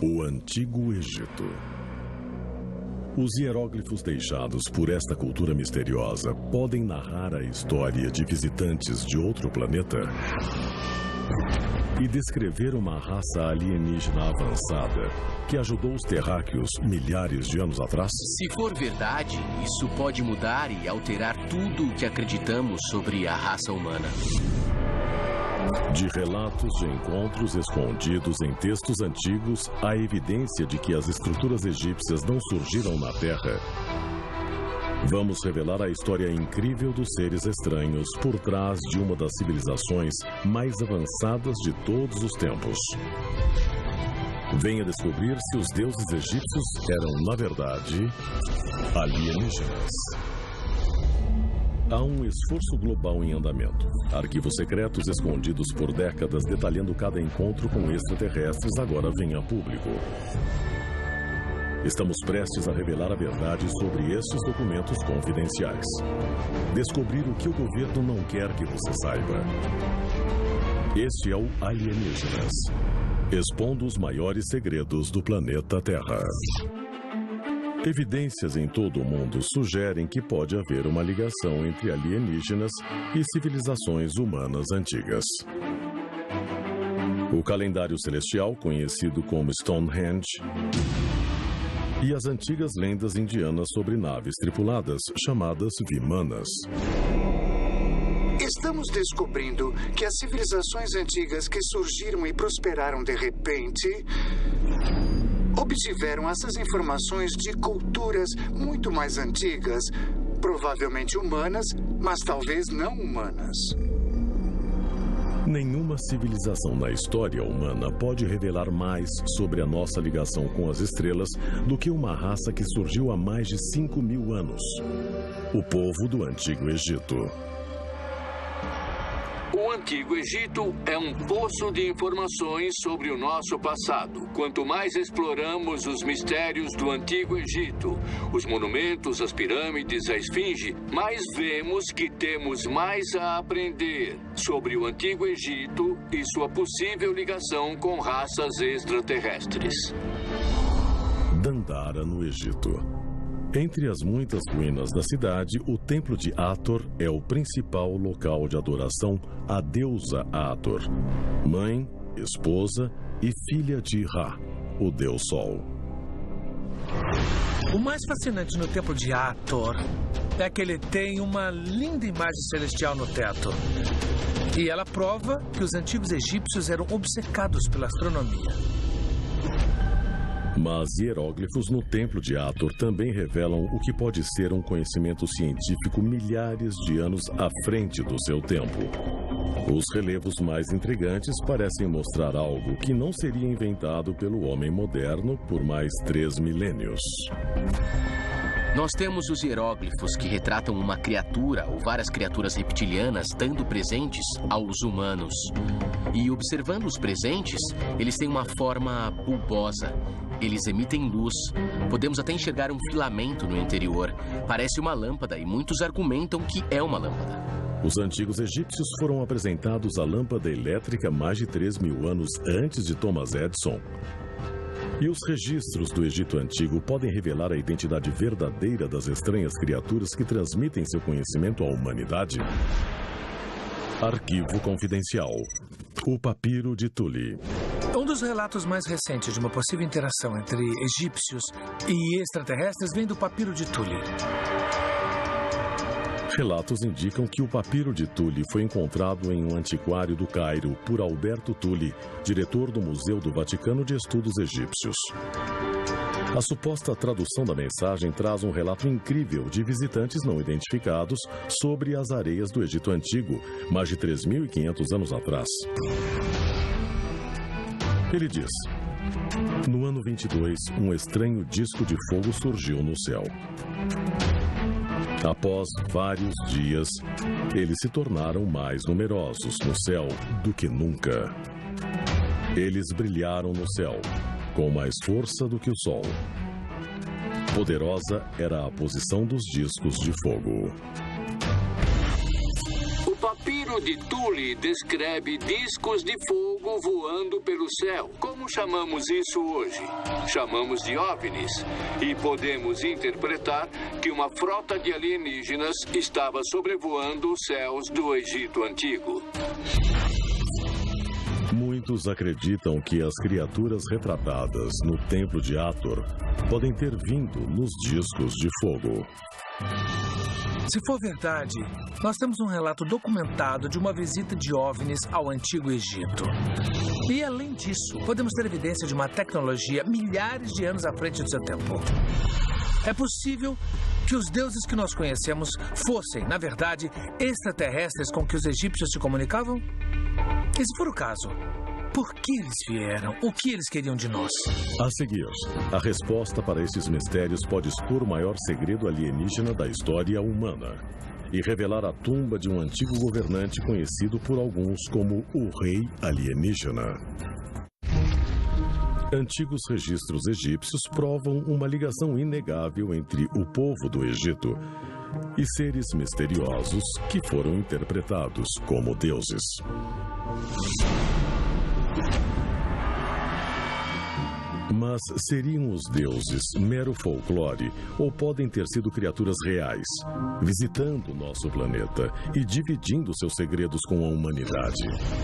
O Antigo Egito. Os hieróglifos deixados por esta cultura misteriosa podem narrar a história de visitantes de outro planeta e descrever uma raça alienígena avançada que ajudou os terráqueos milhares de anos atrás? Se for verdade, isso pode mudar e alterar tudo o que acreditamos sobre a raça humana. De relatos de encontros escondidos em textos antigos, há evidência de que as estruturas egípcias não surgiram na Terra. Vamos revelar a história incrível dos seres estranhos por trás de uma das civilizações mais avançadas de todos os tempos. Venha descobrir se os deuses egípcios eram, na verdade, alienígenas. Há um esforço global em andamento. Arquivos secretos escondidos por décadas detalhando cada encontro com extraterrestres agora vêm a público. Estamos prestes a revelar a verdade sobre esses documentos confidenciais. Descobrir o que o governo não quer que você saiba. Este é o Alienígenas, expondo os maiores segredos do planeta Terra. Evidências em todo o mundo sugerem que pode haver uma ligação entre alienígenas e civilizações humanas antigas. O calendário celestial, conhecido como Stonehenge, e as antigas lendas indianas sobre naves tripuladas, chamadas Vimanas. Estamos descobrindo que as civilizações antigas que surgiram e prosperaram de repente obtiveram essas informações de culturas muito mais antigas, provavelmente humanas, mas talvez não humanas. Nenhuma civilização na história humana pode revelar mais sobre a nossa ligação com as estrelas do que uma raça que surgiu há mais de 5.000 anos. O povo do Antigo Egito. O Antigo Egito é um poço de informações sobre o nosso passado. Quanto mais exploramos os mistérios do Antigo Egito, os monumentos, as pirâmides, a esfinge, mais vemos que temos mais a aprender sobre o Antigo Egito e sua possível ligação com raças extraterrestres. Dandara, no Egito. Entre as muitas ruínas da cidade, o templo de Hathor é o principal local de adoração à deusa Hathor, mãe, esposa e filha de Ra, o deus Sol. O mais fascinante no templo de Hathor é que ele tem uma linda imagem celestial no teto. E ela prova que os antigos egípcios eram obcecados pela astronomia. Mas hieróglifos no templo de Hathor também revelam o que pode ser um conhecimento científico milhares de anos à frente do seu tempo. Os relevos mais intrigantes parecem mostrar algo que não seria inventado pelo homem moderno por mais 3 milênios. Nós temos os hieróglifos que retratam uma criatura ou várias criaturas reptilianas dando presentes aos humanos. E observando os presentes, eles têm uma forma bulbosa. Eles emitem luz. Podemos até enxergar um filamento no interior. Parece uma lâmpada e muitos argumentam que é uma lâmpada. Os antigos egípcios foram apresentados à lâmpada elétrica mais de 3.000 anos antes de Thomas Edison. E os registros do Egito Antigo podem revelar a identidade verdadeira das estranhas criaturas que transmitem seu conhecimento à humanidade. Arquivo confidencial. O Papiro de Tule. Um dos relatos mais recentes de uma possível interação entre egípcios e extraterrestres vem do Papiro de Tule. Relatos indicam que o Papiro de Tule foi encontrado em um antiquário do Cairo por Alberto Tule, diretor do Museu do Vaticano de Estudos Egípcios. A suposta tradução da mensagem traz um relato incrível de visitantes não identificados sobre as areias do Egito Antigo, mais de 3.500 anos atrás. Ele diz: no ano 22, um estranho disco de fogo surgiu no céu. Após vários dias, eles se tornaram mais numerosos no céu do que nunca. Eles brilharam no céu, com mais força do que o sol. Poderosa era a posição dos discos de fogo. O papiro de Thule descreve discos de fogo voando pelo céu. Como chamamos isso hoje? Chamamos de OVNIs. E podemos interpretar que uma frota de alienígenas estava sobrevoando os céus do Egito Antigo. Muitos acreditam que as criaturas retratadas no Templo de Hathor podem ter vindo nos discos de fogo. Se for verdade, nós temos um relato documentado de uma visita de OVNIs ao Antigo Egito. E, além disso, podemos ter evidência de uma tecnologia milhares de anos à frente do seu tempo. É possível que os deuses que nós conhecemos fossem, na verdade, extraterrestres com que os egípcios se comunicavam? E se for o caso, por que eles vieram? O que eles queriam de nós? A seguir, a resposta para esses mistérios pode expor o maior segredo alienígena da história humana e revelar a tumba de um antigo governante conhecido por alguns como o Rei Alienígena. Antigos registros egípcios provam uma ligação inegável entre o povo do Egito e seres misteriosos que foram interpretados como deuses. Mas seriam os deuses mero folclore ou podem ter sido criaturas reais, visitando o nosso planeta e dividindo seus segredos com a humanidade?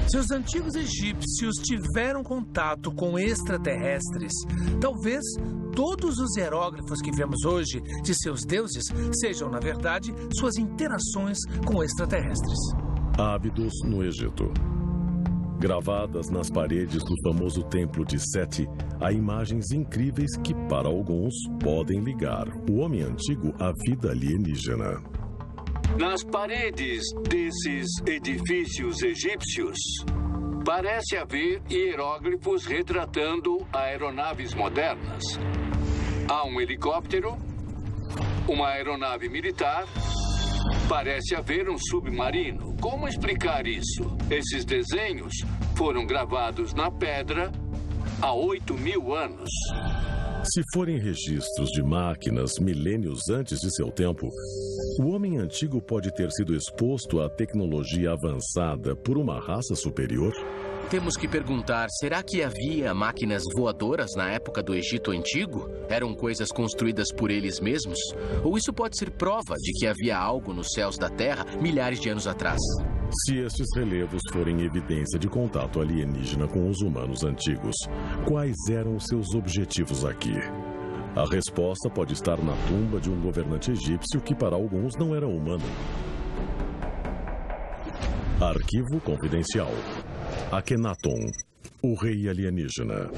Se os antigos egípcios tiveram contato com extraterrestres, talvez todos os hieróglifos que vemos hoje de seus deuses sejam, na verdade, suas interações com extraterrestres. Ábidos no Egito. Gravadas nas paredes do famoso Templo de Sete, há imagens incríveis que, para alguns, podem ligar o homem antigo à vida alienígena. Nas paredes desses edifícios egípcios, parece haver hieróglifos retratando aeronaves modernas. Há um helicóptero, uma aeronave militar. Parece haver um submarino. Como explicar isso? Esses desenhos foram gravados na pedra há 8.000 anos. Se forem registros de máquinas milênios antes de seu tempo, o homem antigo pode ter sido exposto à tecnologia avançada por uma raça superior? Temos que perguntar, será que havia máquinas voadoras na época do Egito Antigo? Eram coisas construídas por eles mesmos? Ou isso pode ser prova de que havia algo nos céus da Terra milhares de anos atrás? Se estes relevos forem evidência de contato alienígena com os humanos antigos, quais eram seus objetivos aqui? A resposta pode estar na tumba de um governante egípcio que para alguns não era humano. Arquivo confidencial. Akhenaton, o rei alienígena.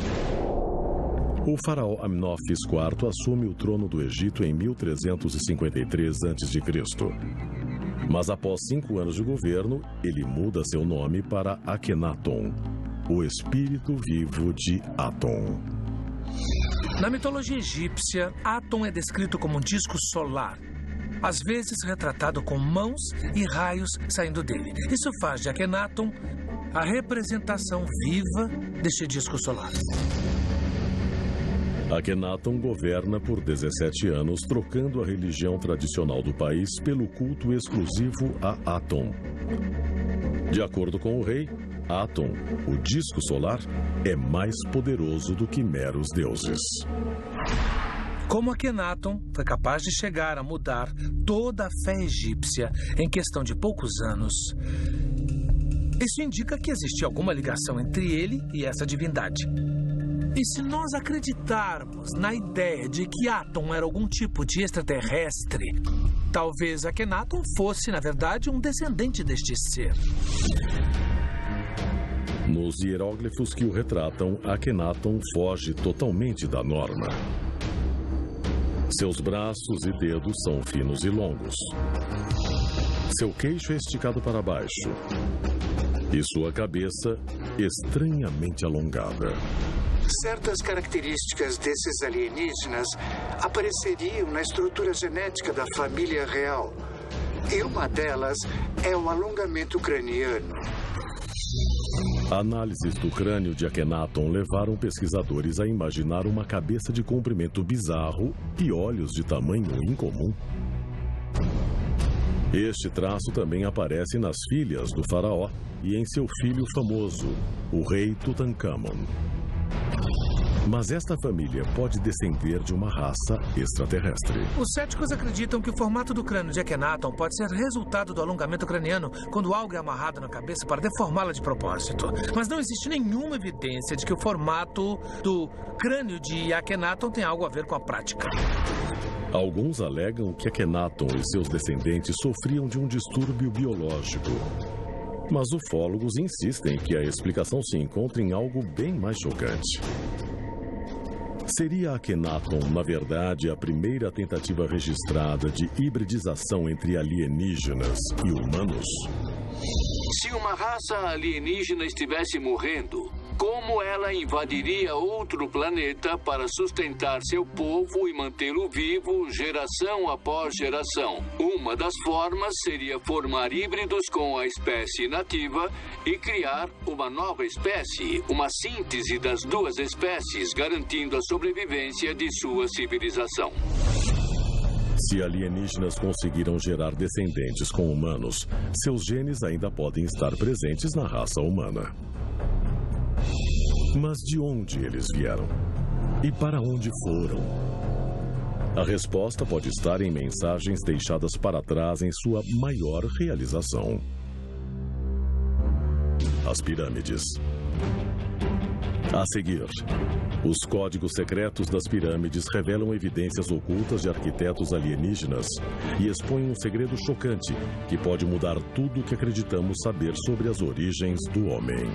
O faraó Amnófis IV assume o trono do Egito em 1353 a.C. Mas após 5 anos de governo, ele muda seu nome para Akhenaton, o espírito vivo de Aton. Na mitologia egípcia, Aton é descrito como um disco solar, às vezes retratado com mãos e raios saindo dele. Isso faz de Akhenaton a representação viva deste disco solar. Akhenaton governa por 17 anos, trocando a religião tradicional do país pelo culto exclusivo a Aton. De acordo com o rei, Aton, o disco solar, é mais poderoso do que meros deuses. Como Akhenaton foi capaz de chegar a mudar toda a fé egípcia em questão de poucos anos, isso indica que existia alguma ligação entre ele e essa divindade. E se nós acreditarmos na ideia de que Aton era algum tipo de extraterrestre, talvez Akhenaton fosse, na verdade, um descendente deste ser. Nos hieróglifos que o retratam, Akhenaton foge totalmente da norma. Seus braços e dedos são finos e longos. Seu queixo é esticado para baixo. E sua cabeça estranhamente alongada. Certas características desses alienígenas apareceriam na estrutura genética da família real. E uma delas é o alongamento craniano. Análises do crânio de Akhenaton levaram pesquisadores a imaginar uma cabeça de comprimento bizarro e olhos de tamanho incomum. Este traço também aparece nas filhas do faraó e em seu filho famoso, o rei Tutankhamon. Mas esta família pode descender de uma raça extraterrestre. Os céticos acreditam que o formato do crânio de Akhenaton pode ser resultado do alongamento craniano quando algo é amarrado na cabeça para deformá-la de propósito. Mas não existe nenhuma evidência de que o formato do crânio de Akhenaton tem algo a ver com a prática. Alguns alegam que Akhenaton e seus descendentes sofriam de um distúrbio biológico. Mas ufólogos insistem que a explicação se encontra em algo bem mais chocante. Seria Akhenaton, na verdade, a primeira tentativa registrada de hibridização entre alienígenas e humanos? Se uma raça alienígena estivesse morrendo, como ela invadiria outro planeta para sustentar seu povo e mantê-lo vivo geração após geração? Uma das formas seria formar híbridos com a espécie nativa e criar uma nova espécie, uma síntese das duas espécies, garantindo a sobrevivência de sua civilização. Se alienígenas conseguiram gerar descendentes com humanos, seus genes ainda podem estar presentes na raça humana. Mas de onde eles vieram? E para onde foram? A resposta pode estar em mensagens deixadas para trás em sua maior realização. As pirâmides. A seguir, os códigos secretos das pirâmides revelam evidências ocultas de arquitetos alienígenas e expõem um segredo chocante que pode mudar tudo o que acreditamos saber sobre as origens do homem.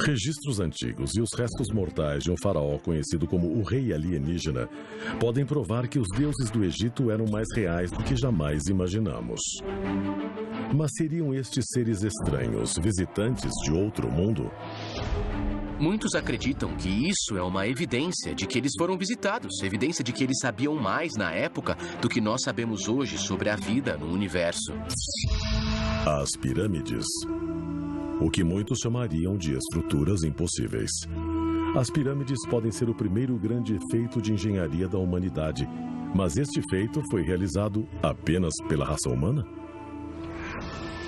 Registros antigos e os restos mortais de um faraó conhecido como o Rei Alienígena podem provar que os deuses do Egito eram mais reais do que jamais imaginamos. Mas seriam estes seres estranhos visitantes de outro mundo? Muitos acreditam que isso é uma evidência de que eles foram visitados, evidência de que eles sabiam mais na época do que nós sabemos hoje sobre a vida no universo. As pirâmides. O que muitos chamariam de estruturas impossíveis. As pirâmides podem ser o primeiro grande feito de engenharia da humanidade, mas este feito foi realizado apenas pela raça humana?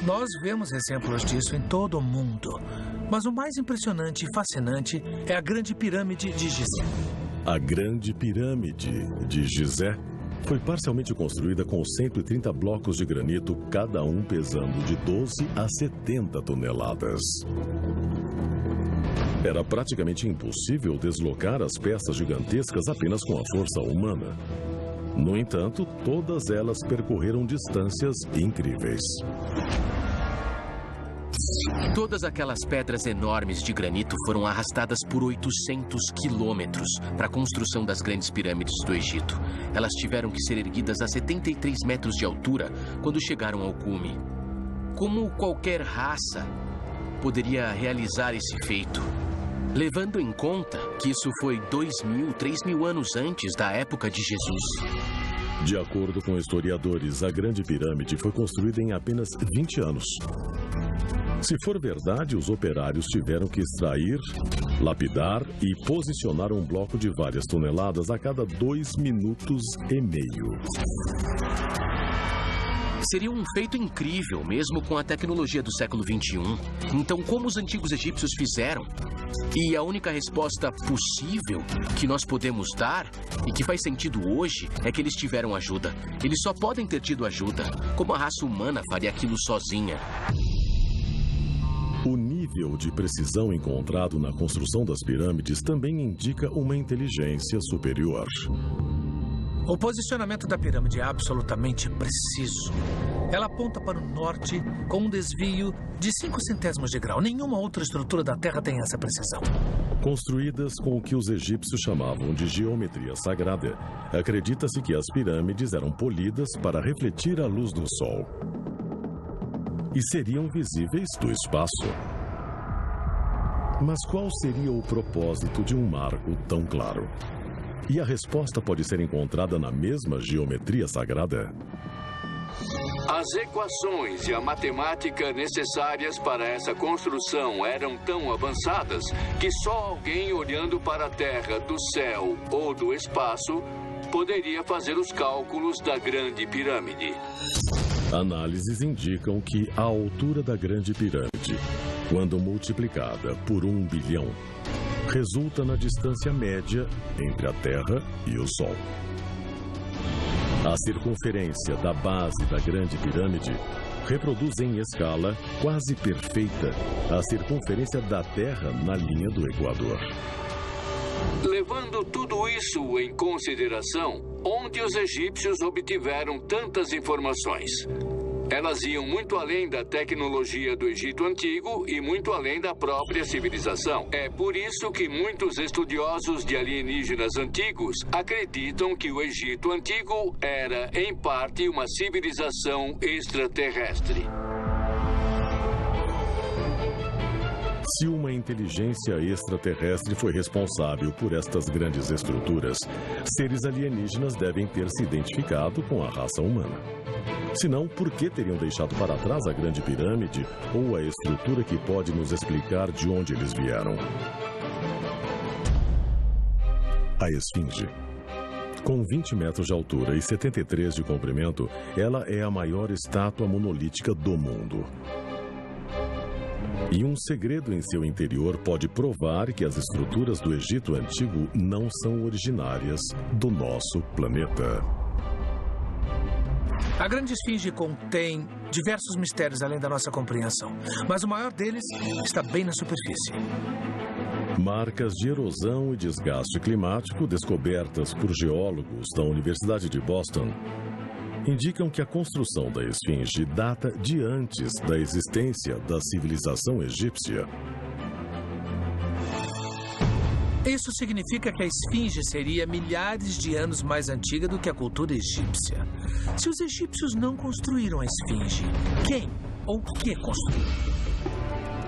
Nós vemos exemplos disso em todo o mundo. Mas o mais impressionante e fascinante é a Grande Pirâmide de Gizé. A Grande Pirâmide de Gizé foi parcialmente construída com 130 blocos de granito, cada um pesando de 12 a 70 toneladas. Era praticamente impossível deslocar as peças gigantescas apenas com a força humana. No entanto, todas elas percorreram distâncias incríveis. Todas aquelas pedras enormes de granito foram arrastadas por 800 quilômetros para a construção das grandes pirâmides do Egito. Elas tiveram que ser erguidas a 73 metros de altura quando chegaram ao cume. Como qualquer raça poderia realizar esse feito? Levando em conta que isso foi 2.000, 3.000 anos antes da época de Jesus. De acordo com historiadores, a Grande Pirâmide foi construída em apenas 20 anos. Se for verdade, os operários tiveram que extrair, lapidar e posicionar um bloco de várias toneladas a cada 2 minutos e meio. Seria um feito incrível, mesmo com a tecnologia do século XXI. Então, como os antigos egípcios fizeram? E a única resposta possível que nós podemos dar, e que faz sentido hoje, é que eles tiveram ajuda. Eles só podem ter tido ajuda. Como a raça humana faria aquilo sozinha? O nível de precisão encontrado na construção das pirâmides também indica uma inteligência superior. O posicionamento da pirâmide é absolutamente preciso. Ela aponta para o norte com um desvio de 5 centésimos de grau. Nenhuma outra estrutura da Terra tem essa precisão. Construídas com o que os egípcios chamavam de geometria sagrada, acredita-se que as pirâmides eram polidas para refletir a luz do sol e seriam visíveis do espaço. Mas qual seria o propósito de um marco tão claro? E a resposta pode ser encontrada na mesma geometria sagrada? As equações e a matemática necessárias para essa construção eram tão avançadas que só alguém olhando para a Terra do céu ou do espaço poderia fazer os cálculos da Grande Pirâmide. Análises indicam que a altura da Grande Pirâmide, quando multiplicada por 1 bilhão, resulta na distância média entre a Terra e o Sol. A circunferência da base da Grande Pirâmide reproduz em escala quase perfeita a circunferência da Terra na linha do Equador. Levando tudo isso em consideração, onde os egípcios obtiveram tantas informações? Elas iam muito além da tecnologia do Egito Antigo e muito além da própria civilização. É por isso que muitos estudiosos de alienígenas antigos acreditam que o Egito Antigo era, em parte, uma civilização extraterrestre. Se uma inteligência extraterrestre foi responsável por estas grandes estruturas, seres alienígenas devem ter se identificado com a raça humana. Senão, por que teriam deixado para trás a Grande Pirâmide ou a estrutura que pode nos explicar de onde eles vieram? A Esfinge. Com 20 metros de altura e 73 de comprimento, ela é a maior estátua monolítica do mundo. E um segredo em seu interior pode provar que as estruturas do Egito Antigo não são originárias do nosso planeta. A Grande Esfinge contém diversos mistérios além da nossa compreensão, mas o maior deles está bem na superfície. Marcas de erosão e desgaste climático descobertas por geólogos da Universidade de Boston indicam que a construção da Esfinge data de antes da existência da civilização egípcia. Isso significa que a Esfinge seria milhares de anos mais antiga do que a cultura egípcia. Se os egípcios não construíram a Esfinge, quem ou o que construiu?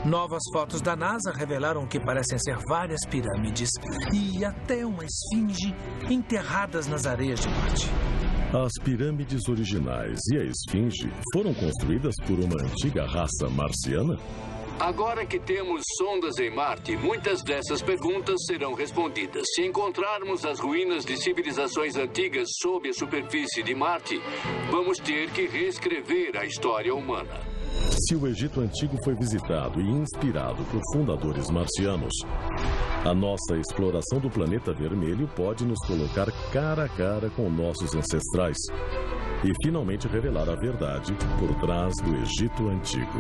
Novas fotos da NASA revelaram que parecem ser várias pirâmides e até uma esfinge enterradas nas areias de Marte. As pirâmides originais e a Esfinge foram construídas por uma antiga raça marciana? Agora que temos sondas em Marte, muitas dessas perguntas serão respondidas. Se encontrarmos as ruínas de civilizações antigas sob a superfície de Marte, vamos ter que reescrever a história humana. Se o Egito Antigo foi visitado e inspirado por fundadores marcianos, a nossa exploração do planeta vermelho pode nos colocar cara a cara com nossos ancestrais e finalmente revelar a verdade por trás do Egito Antigo.